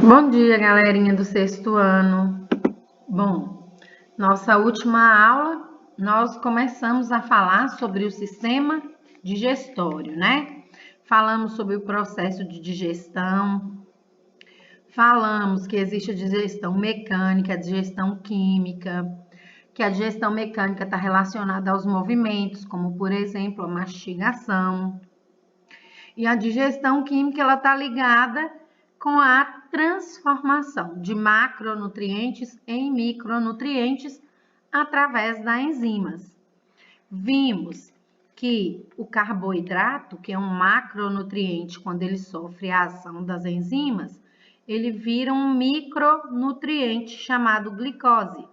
Bom dia, galerinha do sexto ano. Bom, nossa última aula, nós começamos a falar sobre o sistema digestório, né? Falamos sobre o processo de digestão, falamos que existe a digestão mecânica, a digestão química, que a digestão mecânica está relacionada aos movimentos, como, por exemplo, a mastigação. E a digestão química, ela está ligada com a transformação de macronutrientes em micronutrientes através das enzimas. Vimos que o carboidrato, que é um macronutriente, quando ele sofre a ação das enzimas, ele vira um micronutriente chamado glicose.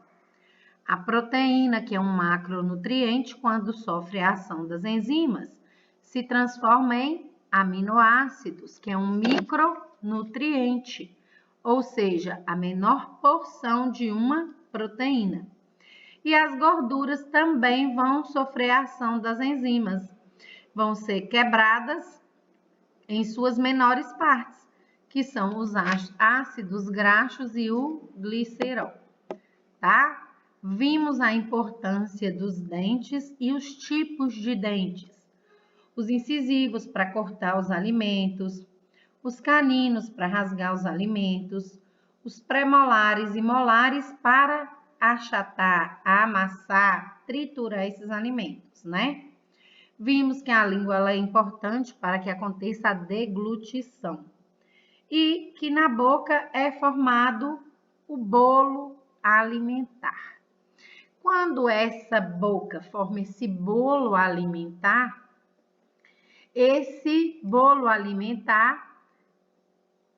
A proteína, que é um macronutriente, quando sofre a ação das enzimas, se transforma em aminoácidos, que é um micronutriente, ou seja, a menor porção de uma proteína. E as gorduras também vão sofrer a ação das enzimas, vão ser quebradas em suas menores partes, que são os ácidos graxos e o glicerol, tá? Vimos a importância dos dentes e os tipos de dentes. Os incisivos para cortar os alimentos, os caninos para rasgar os alimentos, os premolares e molares para achatar, amassar, triturar esses alimentos, né? Vimos que a língua ela é importante para que aconteça a deglutição e que na boca é formado o bolo alimentar. Quando essa boca forma esse bolo alimentar, esse bolo alimentar,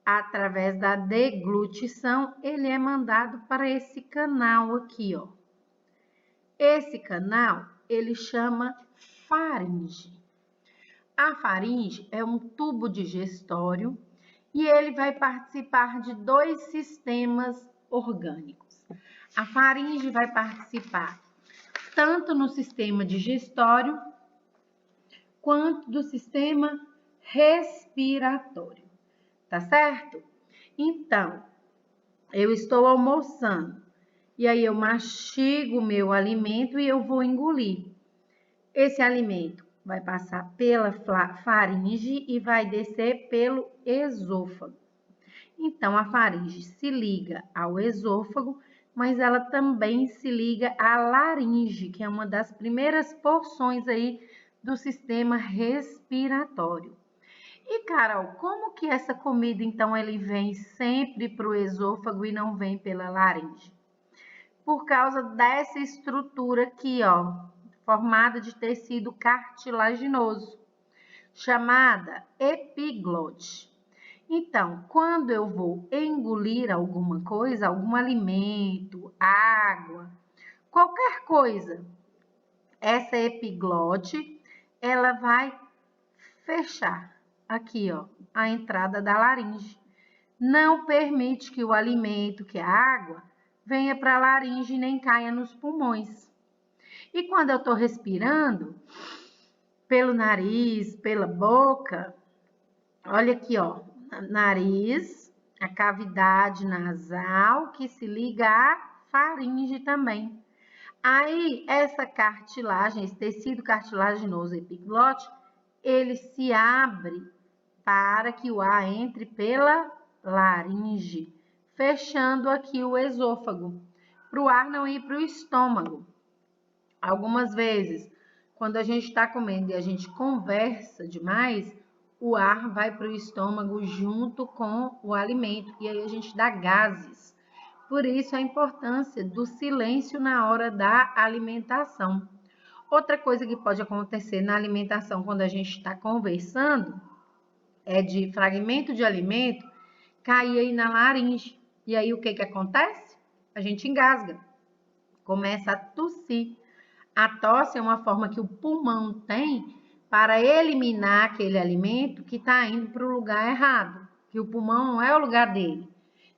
através da deglutição, ele é mandado para esse canal aqui, ó. Esse canal, ele chama faringe. A faringe é um tubo digestório e ele vai participar de dois sistemas orgânicos. A faringe vai participar tanto no sistema digestório quanto do sistema respiratório, tá certo? Então, eu estou almoçando e aí eu mastigo o meu alimento e eu vou engolir. Esse alimento vai passar pela faringe e vai descer pelo esôfago. Então, a faringe se liga ao esôfago, mas ela também se liga à laringe, que é uma das primeiras porções aí do sistema respiratório. E, Carol, como que essa comida, então, ele vem sempre para o esôfago e não vem pela laringe? Por causa dessa estrutura aqui, ó, formada de tecido cartilaginoso, chamada epiglote. Então, quando eu vou engolir alguma coisa, algum alimento, água, qualquer coisa, essa epiglote, ela vai fechar aqui, ó, a entrada da laringe. Não permite que o alimento, que a água, venha para a laringe nem caia nos pulmões. E quando eu estou respirando, pelo nariz, pela boca, olha aqui, ó, nariz, a cavidade nasal que se liga à faringe também. Aí, essa cartilagem, esse tecido cartilaginoso epiglote, ele se abre para que o ar entre pela laringe, fechando aqui o esôfago, para o ar não ir para o estômago. Algumas vezes, quando a gente está comendo e a gente conversa demais, o ar vai para o estômago junto com o alimento e aí a gente dá gases. Por isso a importância do silêncio na hora da alimentação. Outra coisa que pode acontecer na alimentação quando a gente está conversando é de fragmento de alimento cair aí na laringe. E aí o que acontece? A gente engasga, começa a tossir. A tosse é uma forma que o pulmão tem para eliminar aquele alimento que está indo para o lugar errado, que o pulmão não é o lugar dele,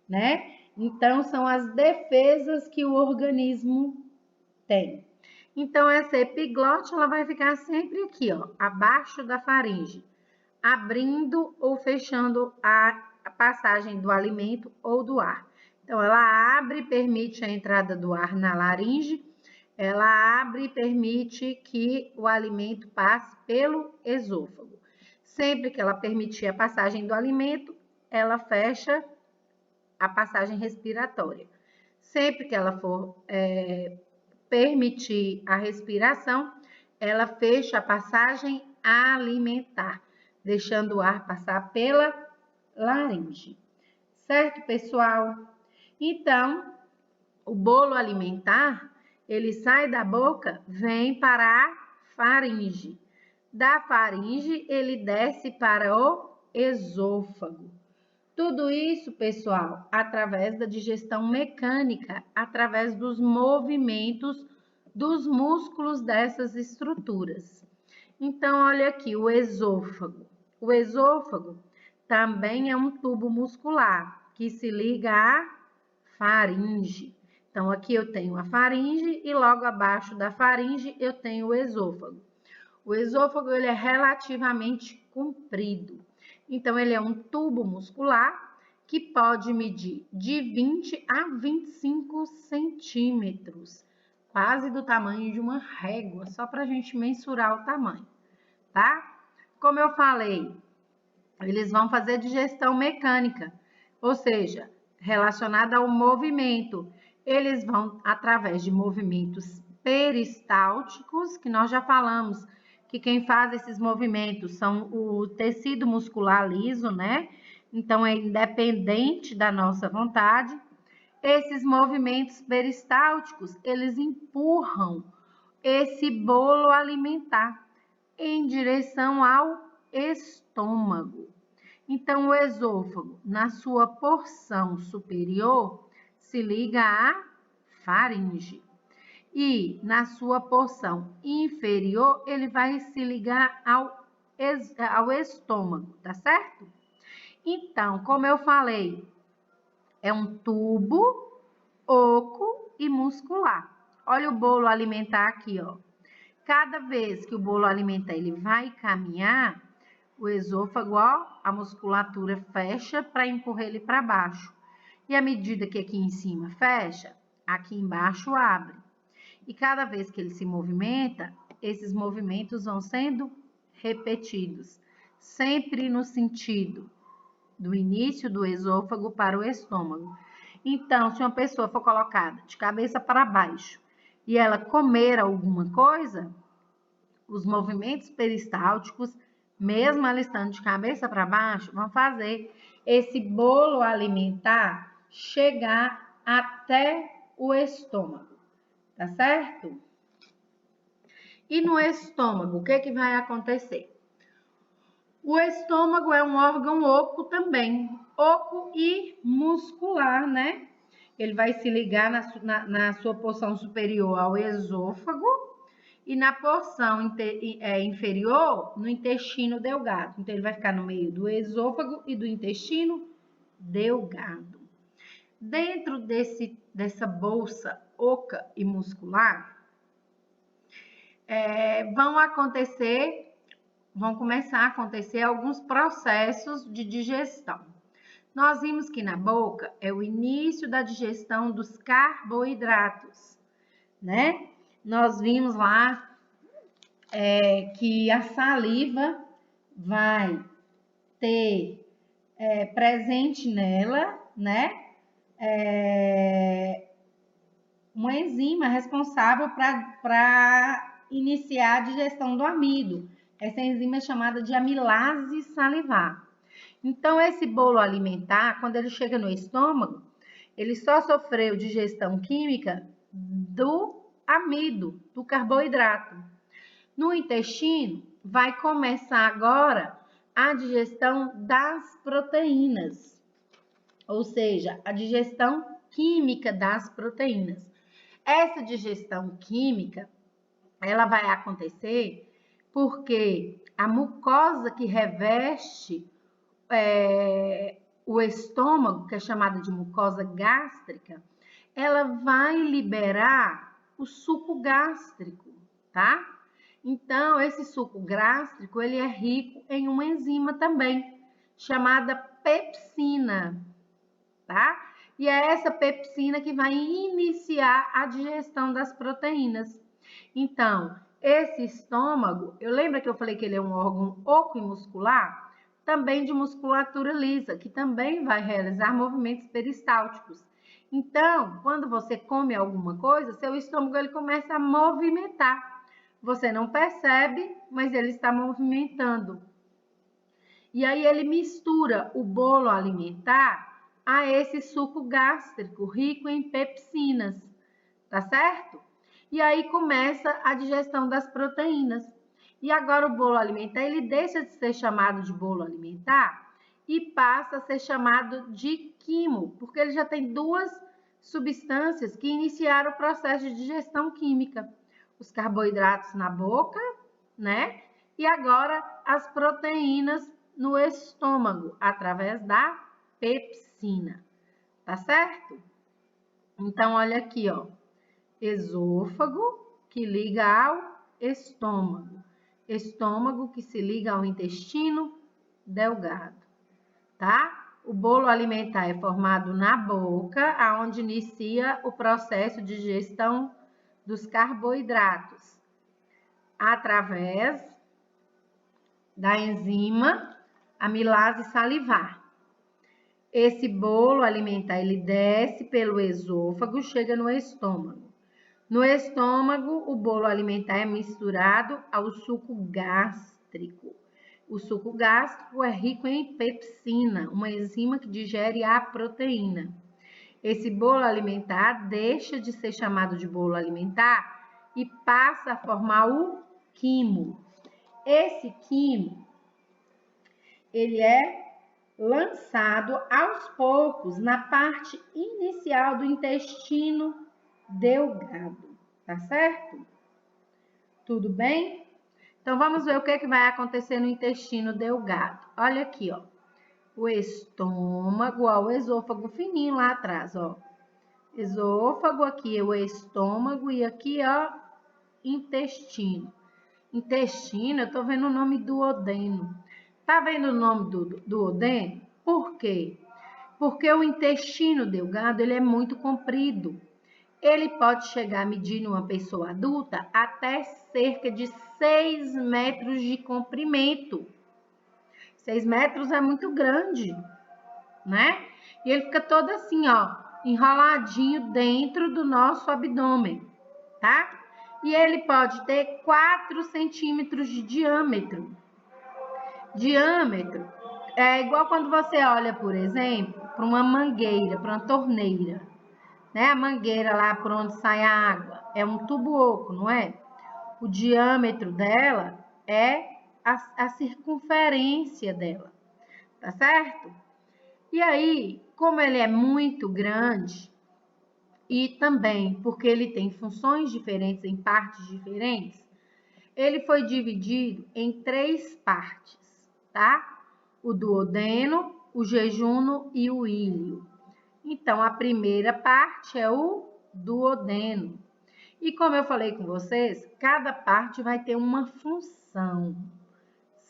né? Então, são as defesas que o organismo tem. Então, essa epiglote, ela vai ficar sempre aqui, ó, abaixo da faringe, abrindo ou fechando passagem do alimento ou do ar. Então, ela abre e permite a entrada do ar na laringe, ela abre e permite que o alimento passe pelo esôfago. Sempre que ela permitir a passagem do alimento, ela fecha a passagem respiratória. Sempre que ela for permitir a respiração, ela fecha a passagem alimentar, deixando o ar passar pela laringe. Certo, pessoal? Então, o bolo alimentar, ele sai da boca, vem para a faringe. Da faringe, ele desce para o esôfago. Tudo isso, pessoal, através da digestão mecânica, através dos movimentos dos músculos dessas estruturas. Então, olha aqui, o esôfago. O esôfago também é um tubo muscular que se liga à faringe. Então, aqui eu tenho a faringe e logo abaixo da faringe eu tenho o esôfago. O esôfago ele é relativamente comprido. Então, ele é um tubo muscular que pode medir de 20 a 25 centímetros, quase do tamanho de uma régua, só para a gente mensurar o tamanho, tá? Como eu falei, eles vão fazer digestão mecânica, ou seja, relacionada ao movimento. Eles vão, através de movimentos peristálticos, que nós já falamos, que quem faz esses movimentos são o tecido muscular liso, né? Então, é independente da nossa vontade. Esses movimentos peristálticos, eles empurram esse bolo alimentar em direção ao estômago. Então, o esôfago, na sua porção superior, se liga à faringe. E na sua porção inferior, ele vai se ligar ao estômago, tá certo? Então, como eu falei, é um tubo oco e muscular. Olha o bolo alimentar aqui, ó. Cada vez que o bolo alimentar ele vai caminhar, o esôfago, ó, a musculatura fecha para empurrar ele para baixo. E à medida que aqui em cima fecha, aqui embaixo abre. E cada vez que ele se movimenta, esses movimentos vão sendo repetidos, sempre no sentido do início do esôfago para o estômago. Então, se uma pessoa for colocada de cabeça para baixo e ela comer alguma coisa, os movimentos peristálticos, mesmo ela estando de cabeça para baixo, vão fazer esse bolo alimentar chegar até o estômago. Tá certo? E no estômago, o que vai acontecer? O estômago é um órgão oco também, oco e muscular, né? Ele vai se ligar na sua porção superior ao esôfago e na porção inferior no intestino delgado. Então, ele vai ficar no meio do esôfago e do intestino delgado. Dentro dessa bolsa oca e muscular, vão começar a acontecer alguns processos de digestão. Nós vimos que na boca é o início da digestão dos carboidratos, né? Nós vimos lá que a saliva vai ter presente nela, né? Uma enzima responsável para iniciar a digestão do amido. Essa enzima é chamada de amilase salivar. Então, esse bolo alimentar, quando ele chega no estômago, ele só sofreu digestão química do amido, do carboidrato. No intestino, vai começar agora a digestão das proteínas, ou seja, a digestão química das proteínas. Essa digestão química, ela vai acontecer porque a mucosa que reveste o estômago, que é chamada de mucosa gástrica, ela vai liberar o suco gástrico, tá? Então, esse suco gástrico, ele é rico em uma enzima também, chamada pepsina, tá? E é essa pepsina que vai iniciar a digestão das proteínas. Então, esse estômago, eu lembro que eu falei que ele é um órgão oco e muscular, também de musculatura lisa, que também vai realizar movimentos peristálticos. Então, quando você come alguma coisa, seu estômago ele começa a movimentar. Você não percebe, mas ele está movimentando. E aí ele mistura o bolo alimentar a esse suco gástrico rico em pepsinas, tá certo? E aí começa a digestão das proteínas. E agora o bolo alimentar, ele deixa de ser chamado de bolo alimentar e passa a ser chamado de quimo, porque ele já tem duas substâncias que iniciaram o processo de digestão química. Os carboidratos na boca, né? E agora as proteínas no estômago, através da pepsina, tá certo? Então, olha aqui, ó, esôfago que liga ao estômago, estômago que se liga ao intestino delgado, tá? O bolo alimentar é formado na boca, aonde inicia o processo de digestão dos carboidratos, através da enzima amilase salivar. Esse bolo alimentar, ele desce pelo esôfago, chega no estômago. No estômago, o bolo alimentar é misturado ao suco gástrico. O suco gástrico é rico em pepsina, uma enzima que digere a proteína. Esse bolo alimentar deixa de ser chamado de bolo alimentar e passa a formar o quimo. Esse quimo, ele é lançado aos poucos na parte inicial do intestino delgado, tá certo? Tudo bem? Então, vamos ver o que vai acontecer no intestino delgado. Olha aqui, ó. O estômago, ó, o esôfago fininho lá atrás, ó. Esôfago, aqui é o estômago e aqui, ó, intestino. Intestino, eu tô vendo o nome duodeno. Tá vendo o nome do duodeno? Por quê? Porque o intestino delgado, ele é muito comprido. Ele pode chegar a medir numa pessoa adulta até cerca de 6 metros de comprimento. 6 metros é muito grande, né? E ele fica todo assim, ó, enroladinho dentro do nosso abdômen, tá? E ele pode ter 4 centímetros de diâmetro. Diâmetro é igual quando você olha, por exemplo, para uma mangueira, para uma torneira, né? A mangueira lá por onde sai a água é um tubo oco, não é? O diâmetro dela é a circunferência dela, tá certo? E aí, como ele é muito grande e também porque ele tem funções diferentes em partes diferentes, ele foi dividido em 3 partes, tá? O duodeno, o jejuno e o íleo. Então, a primeira parte é o duodeno. E como eu falei com vocês, cada parte vai ter uma função,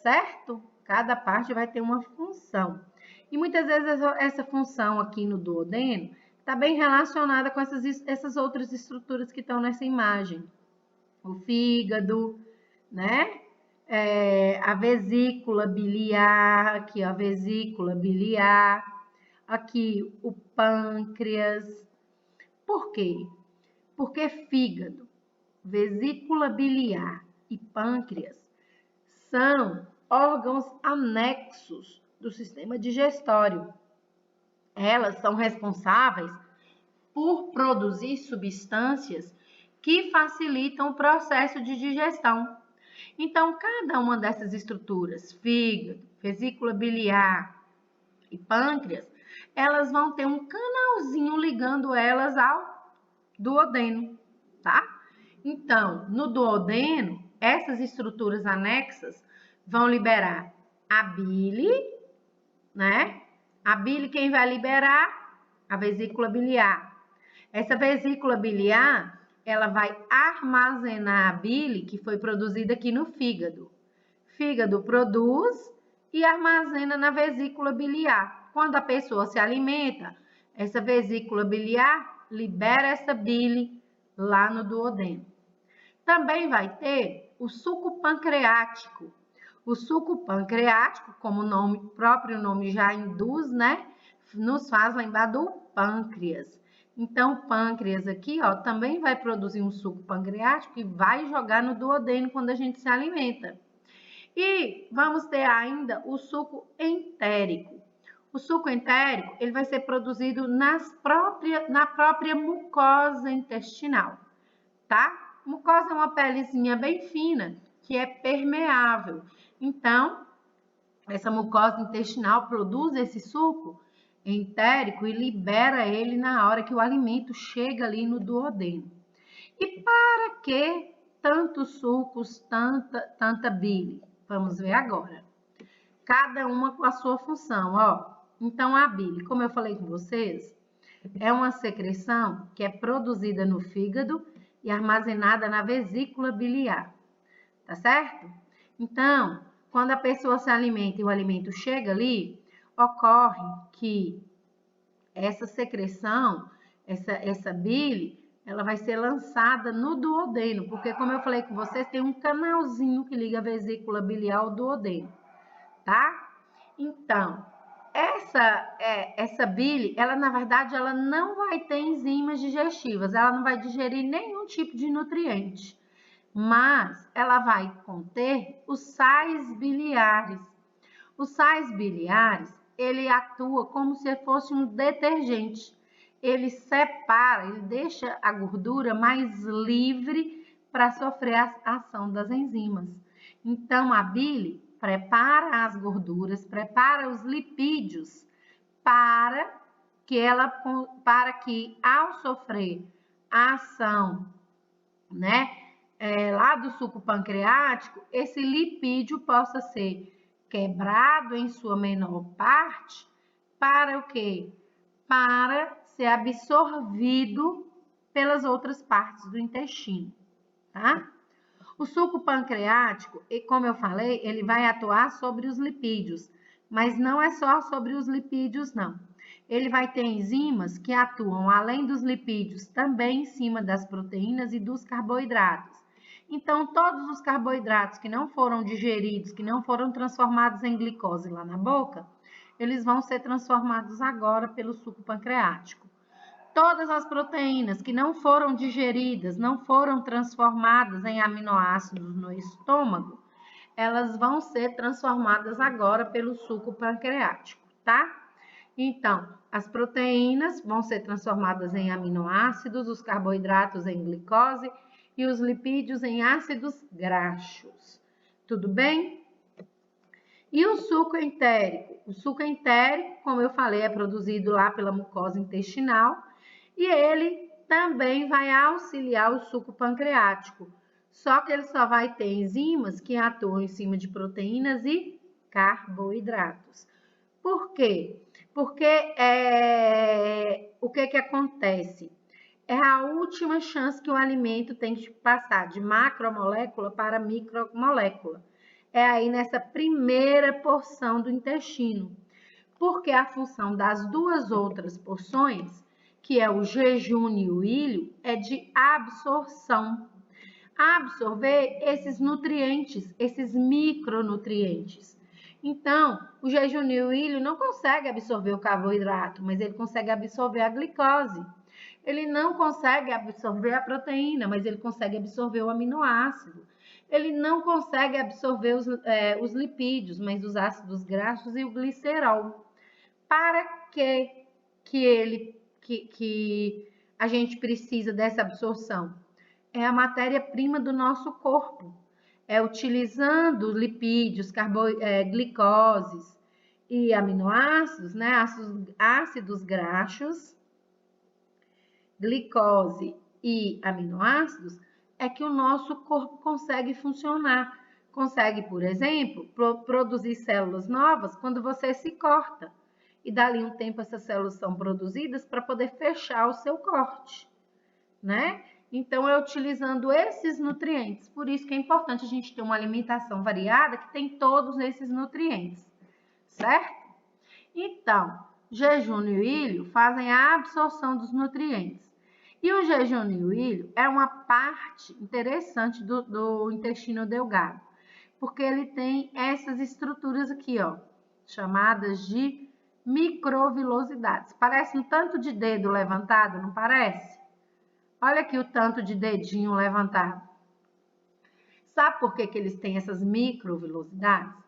certo? Cada parte vai ter uma função. E muitas vezes essa função aqui no duodeno está bem relacionada com essas outras estruturas que estão nessa imagem. O fígado, né? A vesícula biliar, aqui ó, a vesícula biliar, aqui o pâncreas. Por quê? Porque fígado, vesícula biliar e pâncreas são órgãos anexos do sistema digestório. Elas são responsáveis por produzir substâncias que facilitam o processo de digestão. Então, cada uma dessas estruturas, fígado, vesícula biliar e pâncreas, elas vão ter um canalzinho ligando elas ao duodeno, tá? Então, no duodeno, essas estruturas anexas vão liberar a bile, né? A bile quem vai liberar? A vesícula biliar. Essa vesícula biliar, ela vai armazenar a bile que foi produzida aqui no fígado. Fígado produz e armazena na vesícula biliar. Quando a pessoa se alimenta, essa vesícula biliar libera essa bile lá no duodeno. Também vai ter o suco pancreático. O suco pancreático, como o próprio nome já induz, né? Nos faz lembrar do pâncreas. Então, o pâncreas aqui, ó, também vai produzir um suco pancreático e vai jogar no duodeno quando a gente se alimenta. E vamos ter ainda o suco entérico. O suco entérico, ele vai ser produzido na própria mucosa intestinal, tá? Mucosa é uma pelezinha bem fina, que é permeável. Então, essa mucosa intestinal produz esse suco entérico e libera ele na hora que o alimento chega ali no duodeno. E para que tantos sucos, tanta bile? Vamos ver agora. Cada uma com a sua função, ó. Então, a bile, como eu falei com vocês, é uma secreção que é produzida no fígado e armazenada na vesícula biliar, tá certo? Então, quando a pessoa se alimenta e o alimento chega ali, ocorre que essa secreção, essa bile, ela vai ser lançada no duodeno, porque como eu falei com vocês, tem um canalzinho que liga a vesícula biliar ao duodeno, tá? Então, essa bile, ela na verdade, ela não vai ter enzimas digestivas, ela não vai digerir nenhum tipo de nutriente, mas ela vai conter os sais biliares. Os sais biliares, ele atua como se fosse um detergente. Ele separa, ele deixa a gordura mais livre para sofrer a ação das enzimas. Então, a bile prepara as gorduras, prepara os lipídios para que ao sofrer a ação, né, lá do suco pancreático, esse lipídio possa ser quebrado em sua menor parte para o quê? Para ser absorvido pelas outras partes do intestino, tá? O suco pancreático, como eu falei, ele vai atuar sobre os lipídios, mas não é só sobre os lipídios, não. Ele vai ter enzimas que atuam, além dos lipídios, também em cima das proteínas e dos carboidratos. Então, todos os carboidratos que não foram digeridos, que não foram transformados em glicose lá na boca, eles vão ser transformados agora pelo suco pancreático. Todas as proteínas que não foram digeridas, não foram transformadas em aminoácidos no estômago, elas vão ser transformadas agora pelo suco pancreático, tá? Então, as proteínas vão ser transformadas em aminoácidos, os carboidratos em glicose e os lipídios em ácidos graxos. Tudo bem? E o suco entérico? O suco entérico, como eu falei, é produzido lá pela mucosa intestinal e ele também vai auxiliar o suco pancreático. Só que ele só vai ter enzimas que atuam em cima de proteínas e carboidratos. Por quê? Porque o que acontece? É a última chance que o alimento tem de passar de macromolécula para micromolécula. É aí nessa primeira porção do intestino. Porque a função das duas outras porções, que é o jejum e o ilho, é de absorção. Absorver esses nutrientes, esses micronutrientes. Então, o jejum e o ilho não consegue absorver o carboidrato, mas ele consegue absorver a glicose. Ele não consegue absorver a proteína, mas ele consegue absorver o aminoácido. Ele não consegue absorver os lipídios, mas os ácidos graxos e o glicerol. Para que a gente precisa dessa absorção? É a matéria-prima do nosso corpo. É utilizando lipídios, glicoses e aminoácidos, né? Ácidos graxos, glicose e aminoácidos, é que o nosso corpo consegue funcionar. Consegue, por exemplo, produzir células novas quando você se corta. E dali um tempo essas células são produzidas para poder fechar o seu corte, né? Então, é utilizando esses nutrientes. Por isso que é importante a gente ter uma alimentação variada que tem todos esses nutrientes. certo? Então, jejum e ilho fazem a absorção dos nutrientes. E o jejum e o ilho é uma parte interessante do intestino delgado, porque ele tem essas estruturas aqui, ó, chamadas de microvilosidades. Parece um tanto de dedo levantado, não parece? Olha aqui o tanto de dedinho levantado. Sabe por que eles têm essas microvilosidades?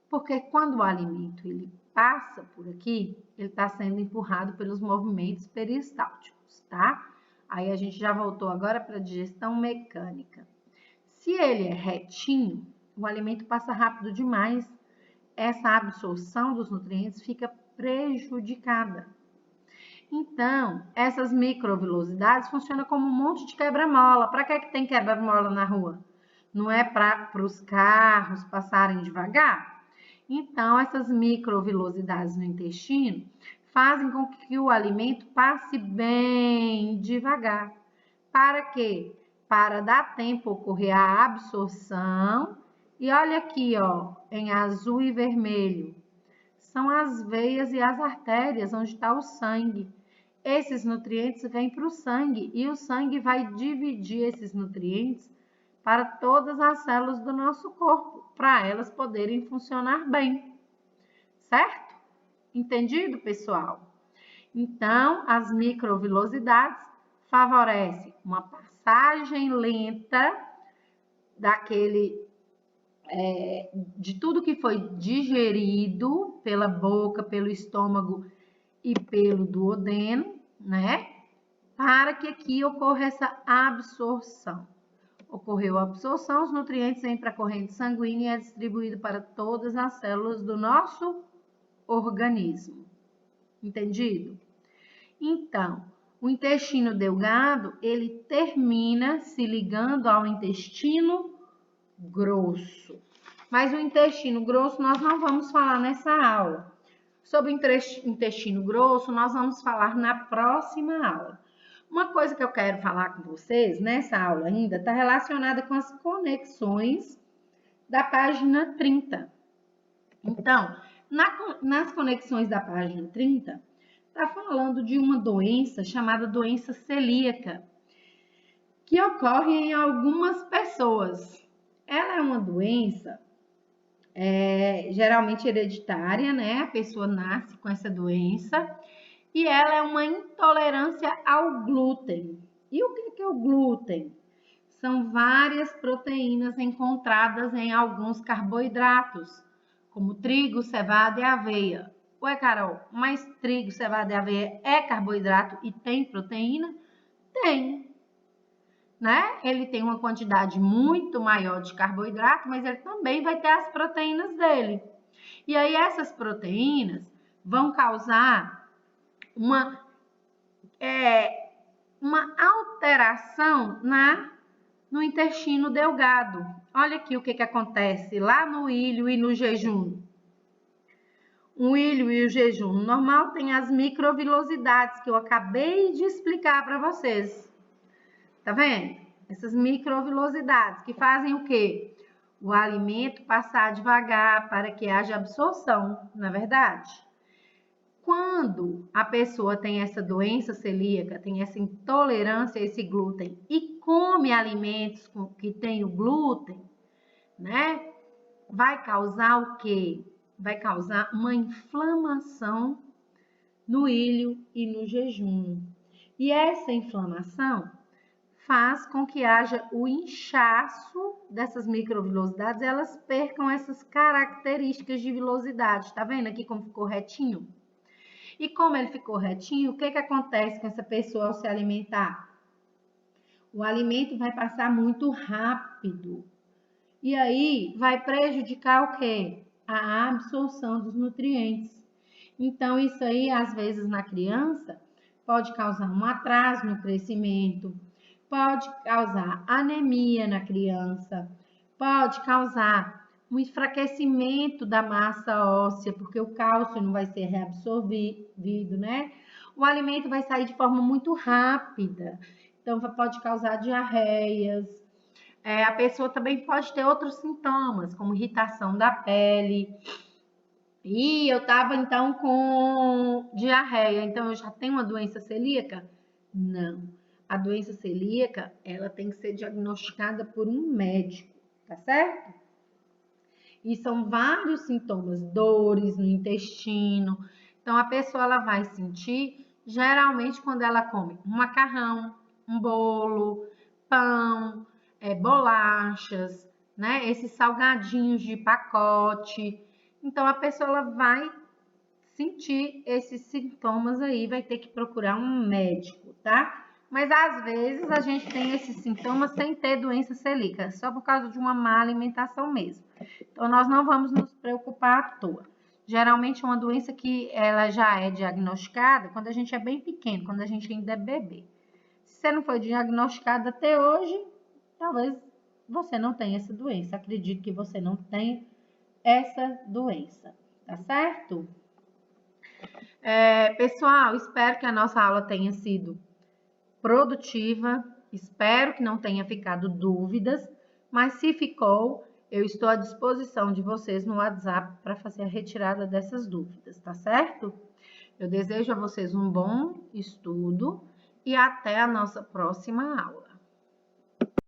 Porque quando o alimento ele passa por aqui, ele está sendo empurrado pelos movimentos peristálticos, tá? Aí a gente já voltou agora para a digestão mecânica. Se ele é retinho, o alimento passa rápido demais. Essa absorção dos nutrientes fica prejudicada. Então, essas microvilosidades funcionam como um monte de quebra-mola. Para que tem quebra-mola na rua? Não é para os carros passarem devagar? Então, essas microvilosidades no intestino fazem com que o alimento passe bem devagar. Para quê? Para dar tempo ocorrer a absorção. E olha aqui, ó, em azul e vermelho. São as veias e as artérias onde está o sangue. Esses nutrientes vêm para o sangue e o sangue vai dividir esses nutrientes para todas as células do nosso corpo, para elas poderem funcionar bem. Certo? Entendido, pessoal? Então, as microvilosidades favorecem uma passagem lenta de tudo que foi digerido pela boca, pelo estômago e pelo duodeno, né? Para que aqui ocorra essa absorção. Ocorreu a absorção, os nutrientes vêm para a corrente sanguínea e é distribuído para todas as células do nosso organismo. Entendido? Então, o intestino delgado, ele termina se ligando ao intestino grosso. Mas o intestino grosso nós não vamos falar nessa aula. Sobre o intestino grosso, nós vamos falar na próxima aula. Uma coisa que eu quero falar com vocês nessa aula ainda está relacionada com as conexões da página 30. Então, nas conexões da página 30, está falando de uma doença chamada doença celíaca, que ocorre em algumas pessoas. Ela é uma doença geralmente hereditária, né? A pessoa nasce com essa doença e ela é uma intolerância ao glúten. E o que é o glúten? São várias proteínas encontradas em alguns carboidratos, como trigo, cevada e aveia. Ué, Carol, mas trigo, cevada e aveia é carboidrato e tem proteína? Tem. Né? Ele tem uma quantidade muito maior de carboidrato, mas ele também vai ter as proteínas dele. E aí essas proteínas vão causar uma alteração no intestino delgado. Olha aqui o que acontece lá no ilho e no jejum. O ilho e o jejum normal tem as microvilosidades que eu acabei de explicar para vocês. Tá vendo? Essas microvilosidades que fazem o quê? O alimento passar devagar para que haja absorção, não é verdade? Quando a pessoa tem essa doença celíaca, tem essa intolerância a esse glúten e come alimentos que tem o glúten, né? Vai causar o quê? Vai causar uma inflamação no ilho e no jejum. E essa inflamação faz com que haja o inchaço dessas microvilosidades, elas percam essas características de vilosidade. Tá vendo aqui como ficou retinho? E como ele ficou retinho, o que acontece com essa pessoa ao se alimentar? O alimento vai passar muito rápido. E aí vai prejudicar o quê? A absorção dos nutrientes. Então, isso aí, às vezes, na criança, pode causar um atraso no crescimento, pode causar anemia na criança, pode causar um enfraquecimento da massa óssea, porque o cálcio não vai ser reabsorvido, né? O alimento vai sair de forma muito rápida, então pode causar diarreias. A pessoa também pode ter outros sintomas, como irritação da pele, E eu estava então com diarreia, então eu já tenho uma doença celíaca? Não. A doença celíaca, ela tem que ser diagnosticada por um médico, tá certo? E são vários sintomas, dores no intestino. Então a pessoa ela vai sentir geralmente quando ela come um macarrão, um bolo, pão, bolachas, né? Esses salgadinhos de pacote. Então a pessoa ela vai sentir esses sintomas aí, vai ter que procurar um médico, tá? Mas às vezes a gente tem esses sintomas sem ter doença celíaca, só por causa de uma má alimentação mesmo. Então nós não vamos nos preocupar à toa. Geralmente é uma doença que ela já é diagnosticada quando a gente é bem pequeno, quando a gente ainda é bebê. Se você não foi diagnosticado até hoje, talvez você não tenha essa doença. Acredito que você não tenha essa doença, tá certo? Pessoal, espero que a nossa aula tenha sido produtiva, espero que não tenha ficado dúvidas, mas se ficou, eu estou à disposição de vocês no WhatsApp para fazer a retirada dessas dúvidas, tá certo? Eu desejo a vocês um bom estudo e até a nossa próxima aula.